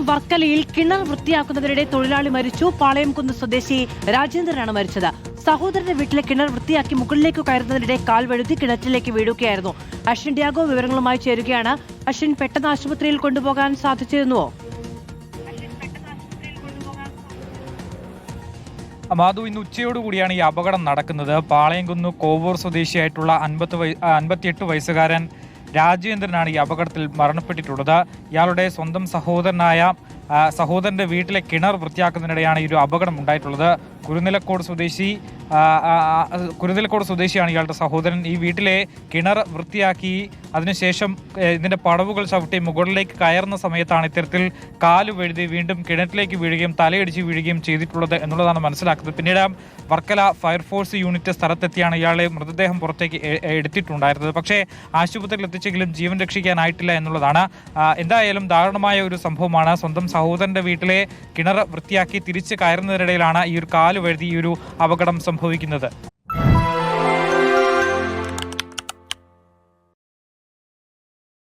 വർക്കലയിൽ കിണർ വൃത്തിയാക്കുന്നതിനിടെ തൊഴിലാളി മരിച്ചു. പാളയംകുന്ന് സ്വദേശി രാജേന്ദ്രനാണ് മരിച്ചത്. സഹോദരന്റെ വീട്ടിലെ കിണർ വൃത്തിയാക്കി മുകളിലേക്ക് കയറുന്നതിനിടെ കാൽ വഴുതി കിണറ്റിലേക്ക് വീഴുകയായിരുന്നു. അശ്വിൻ ഡിയാഗോ വിവരങ്ങളുമായി ചേരുകയാണ്. അശ്വിൻ, പെട്ടെന്ന് ആശുപത്രിയിൽ കൊണ്ടുപോകാൻ സാധിച്ചിരുന്നുവോ? മാധു, ഇന്ന് ഉച്ചയോടുകൂടിയാണ് ഈ അപകടം നടക്കുന്നത്. പാളയംകുന്ന് കോവൂർ സ്വദേശിയായിട്ടുള്ള 58 വയസ്സുകാരൻ രാജേന്ദ്രനാണ് ഈ അപകടത്തിൽ മരണപ്പെട്ടിട്ടുള്ളത്. ഇയാളുടെ സ്വന്തം സഹോദരന്റെ വീട്ടിലെ കിണർ വൃത്തിയാക്കുന്നതിനിടെയാണ് ഈ ഒരു അപകടം ഉണ്ടായിട്ടുള്ളത്. കുരുനിലക്കോട് സ്വദേശിയാണ് ഇയാളുടെ സഹോദരൻ. ഈ വീട്ടിലെ കിണർ വൃത്തിയാക്കി അതിനുശേഷം ഇതിന്റെ പടവുകൾ ചവിട്ടി മുകളിലേക്ക് കയറുന്ന സമയത്താണ് ഇത്തരത്തിൽ കാല് വഴുതി വീണ്ടും കിണറ്റിലേക്ക് വീഴുകയും തലയിടിച്ച് വീഴുകയും ചെയ്തിട്ടുള്ളത് എന്നുള്ളതാണ് മനസ്സിലാക്കുന്നത്. പിന്നീട് വർക്കല ഫയർഫോഴ്സ് യൂണിറ്റ് സ്ഥലത്തെത്തിയാണ് ഇയാളെ മൃതദേഹം പുറത്തേക്ക് എടുത്തിട്ടുണ്ടായിരുന്നത്. പക്ഷേ ആശുപത്രിയിൽ എത്തിച്ചെങ്കിലും ജീവൻ രക്ഷിക്കാനായിട്ടില്ല എന്നുള്ളതാണ്. എന്തായാലും ദാരുണമായ ഒരു സംഭവമാണ്. സ്വന്തം സഹോദരന്റെ വീട്ടിലെ കിണർ വൃത്തിയാക്കി തിരിച്ച് കയറുന്നതിനിടയിലാണ് ഈ ഒരു കാല് വഴുതി ഈ ഒരു അപകടം സംഭവിക്കുന്നത്.